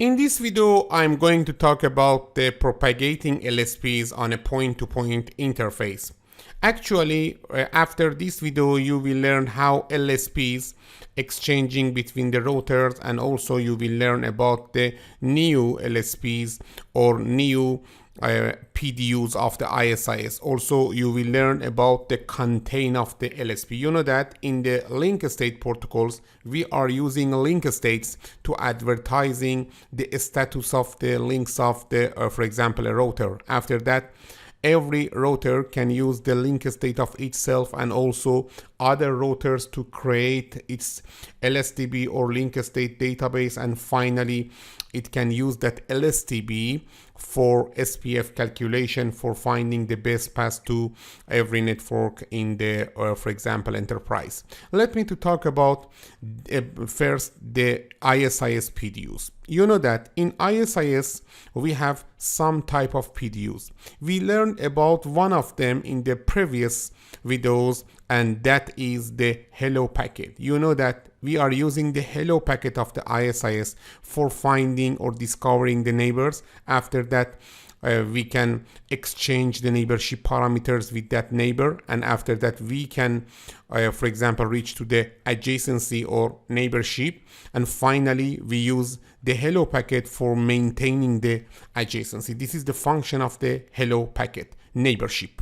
In this video, I'm going to talk about the propagating LSPs on a point-to-point interface. Actually, after this video, you will learn how LSPs exchanging between the routers, and also you will learn about the new LSPs or new PDUs of the ISIS. Also, you will learn about the content of the LSP. You know that in the link state protocols, we are using link states to advertising the status of the links of the, for example, a router. After that, every router can use the link state of itself and also other routers to create its LSTB or link state database, and finally it can use that LSTB for SPF calculation for finding the best path to every network in the, for example, enterprise. Let me to talk about first the ISIS PDUs. You know that in ISIS we have some type of PDUs. We learned about one of them in the previous videos, and that is the hello packet. You know that we are using the hello packet of the ISIS for finding or discovering the neighbors. After that, we can exchange the neighborship parameters with that neighbor, and after that we can for example reach to the adjacency or neighborship, and finally we use the hello packet for maintaining the adjacency. This is the function of the hello packet, neighborship.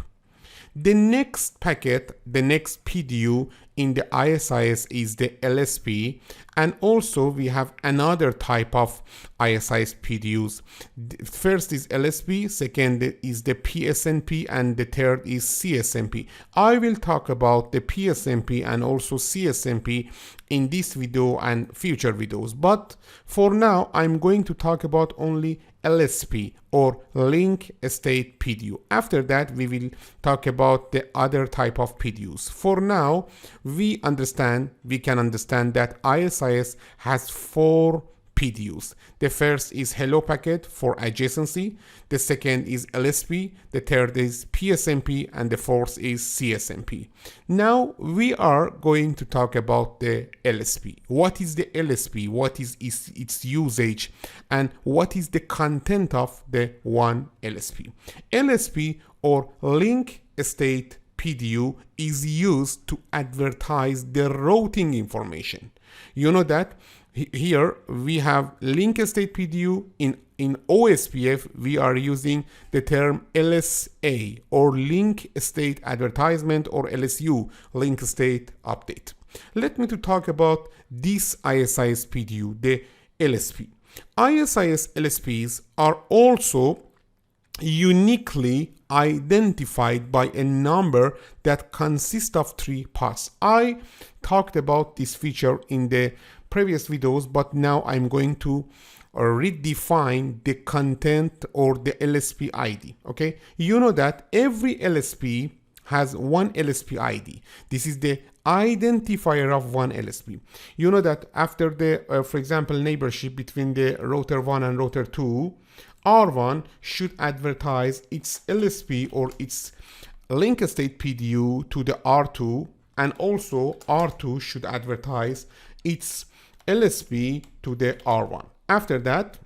The next packet, the next PDU in the ISIS is the LSP, and also we have another type of ISIS PDUs. First is LSP, second is the PSNP, and the third is CSNP. I will talk about the PSNP and also CSNP in this video and future videos, but for now I'm going to talk about only LSP or link state PDU. After that we will talk about the other type of PDUs. For now we can understand that ISIS has 4 PDUs. The first is hello packet for adjacency, the second is LSP, the third is PSNP, and the fourth is CSNP. Now we are going to talk about the LSP. What is the LSP? What is its usage? And what is the content of the one LSP? LSP or link state PDU is used to advertise the routing information. You know that here we have link state PDU. In OSPF we are using the term LSA or link state advertisement, or LSU, link state update. Let me to talk about this ISIS PDU, the LSP. ISIS LSPs are also uniquely identified by a number that consists of 3 parts. I talked about this feature in the previous videos, but now I'm going to redefine the content or the LSP ID. Okay, you know that every LSP has one LSP ID. This is the identifier of one LSP. You know that after the for example neighborship between the router 1 and router 2, R1 should advertise its LSP or its link state PDU to the R2, and also R2 should advertise its LSP to the R1. After that,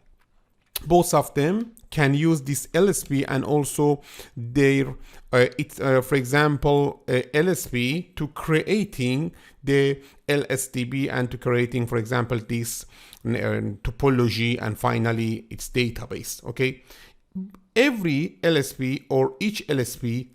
both of them can use this LSP and also their for example LSP to creating the LSTB and to creating, for example, this topology and finally its database. Okay, every LSP or each LSP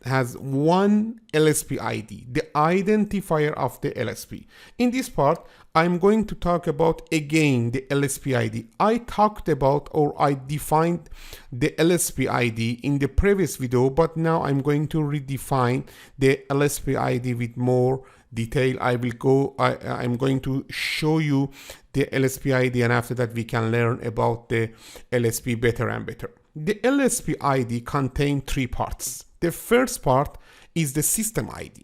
has one LSP ID, the identifier of the LSP. In this part, I'm going to talk about again the LSP ID. I talked about, or I defined the LSP ID in the previous video, but now I'm going to redefine the LSP ID with more detail. I'm going to show you the LSP ID, and after that we can learn about the LSP better and better. The LSP ID contains 3 parts. The first part is the system ID.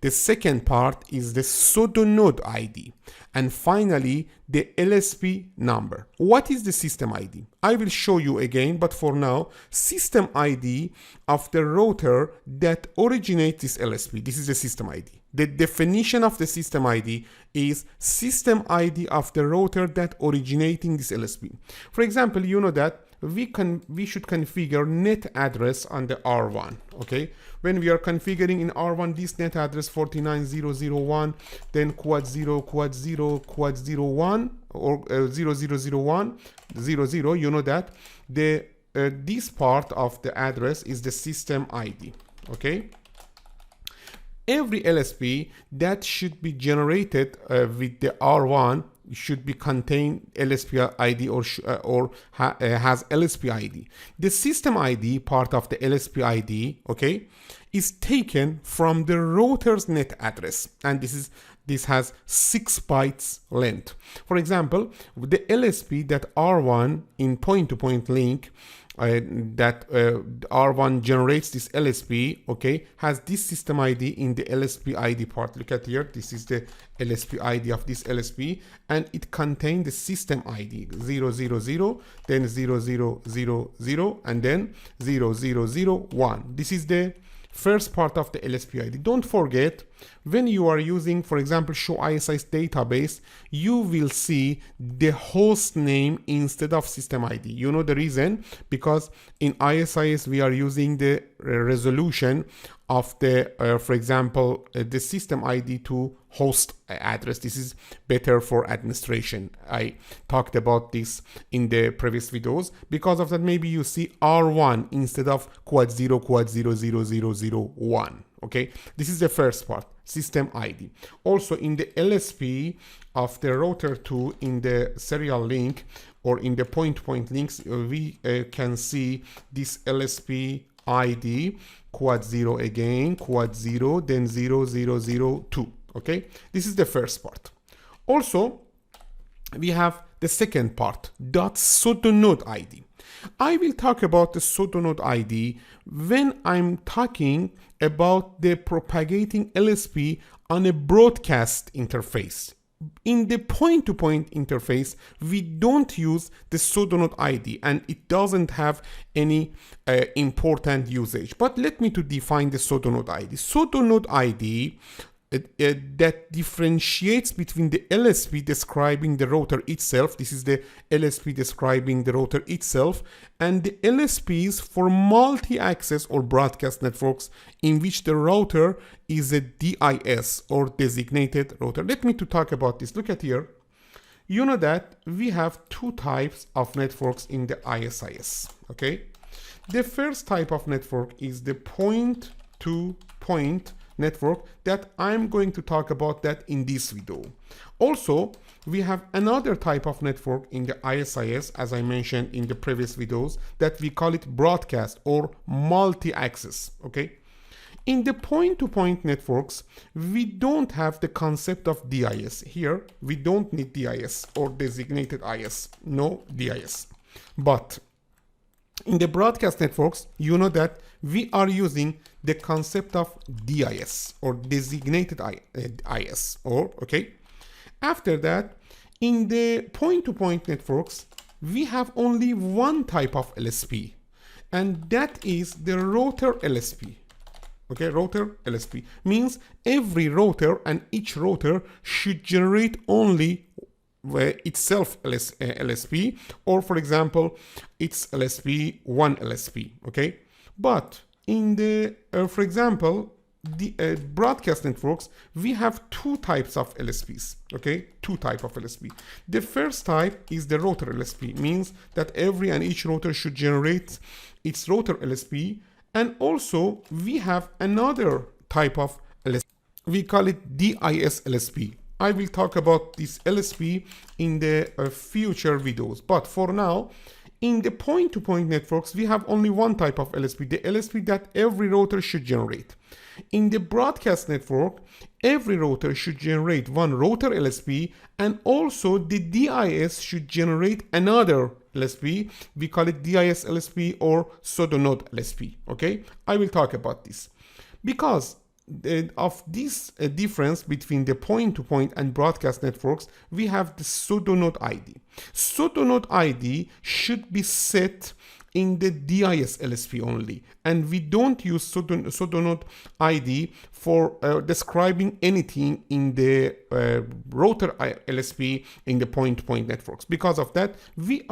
The second part is the pseudonode ID. And finally, the LSP number. What is the system ID? I will show you again, but for now, system ID of the router that originates this LSP. This is the system ID. The definition of the system ID is system ID of the router that originating this LSP. For example, you know that we should configure net address on the R1. Okay, when we are configuring in R1 this net address 49001, then quad 0 quad 0 quad 01 or 0001 00, you know that the this part of the address is the system ID. Okay, every LSP that should be generated with the R1 should be contain LSP ID or has LSP ID. The system ID part of the LSP ID, okay, is taken from the router's net address, and this has 6 bytes length. For example, the LSP that R1 in point-to-point link that R1 generates this LSP, okay, has this system ID in the LSP ID part. Look at here, this is the LSP ID of this LSP, and it contains the system ID 000, then 0000, and then 0001. This is the first part of the LSP ID. Don't forget, when you are using, for example, show ISIS database, you will see the host name instead of system ID. You know the reason? Because in ISIS we are using the resolution of the, for example, the system ID to host address. This is better for administration. I talked about this in the previous videos. Because of that, maybe you see R1 instead of quad 0 quad 00001. Okay, this is the first part, system ID. Also in the LSP of the router 2 in the serial link or in the point-to-point links, we can see this LSP ID quad 0 again, quad 0, then 0002. Okay, this is the first part. Also, we have the second part, .pseudonode ID. I will talk about the pseudonode ID when I'm talking about the propagating LSP on a broadcast interface. In the point-to-point interface, we don't use the pseudonode ID, and it doesn't have any important usage. But let me to define the pseudonode ID. Pseudonode ID that differentiates between the LSP describing the router itself. This is the LSP describing the router itself, and the LSPs for multi-access or broadcast networks in which the router is a DIS or designated router. Let me to talk about this. Look at here. You know that we have 2 types of networks in the ISIS. Okay, the first type of network is the point-to-point network that I'm going to talk about that in this video. Also, we have another type of network in the ISIS, as I mentioned in the previous videos, that we call it broadcast or multi-access. Okay, in the point-to-point networks, we don't have the concept of DIS. Here, we don't need DIS or designated IS, no DIS. But in the broadcast networks, you know that we are using the concept of DIS or designated IS, or okay. After that, in the point-to-point networks, we have only one type of LSP, and that is the router LSP. Okay, router LSP means every router and each router should generate only itself LSP, or for example, it's LSP 1 LSP. Okay, but in the for example, the broadcast networks, we have 2 types of LSPs. Okay, 2 types of LSP. The first type is the router LSP, means that every and each router should generate its router LSP, and also we have another type of LSP. We call it DIS LSP. I will talk about this LSP in the future videos, but for now, in the point-to-point networks, we have only one type of LSP, the LSP that every router should generate. In the broadcast network, every router should generate one router LSP, and also the DIS should generate another LSP. We call it DIS LSP or pseudonode LSP. Okay, I will talk about this because of this difference between the point-to-point and broadcast networks. We have the pseudonode ID. Pseudonode ID should be set in the DIS LSP only, and we don't use pseudonode ID for describing anything in the router LSP in the point-to-point networks. Because of that, we are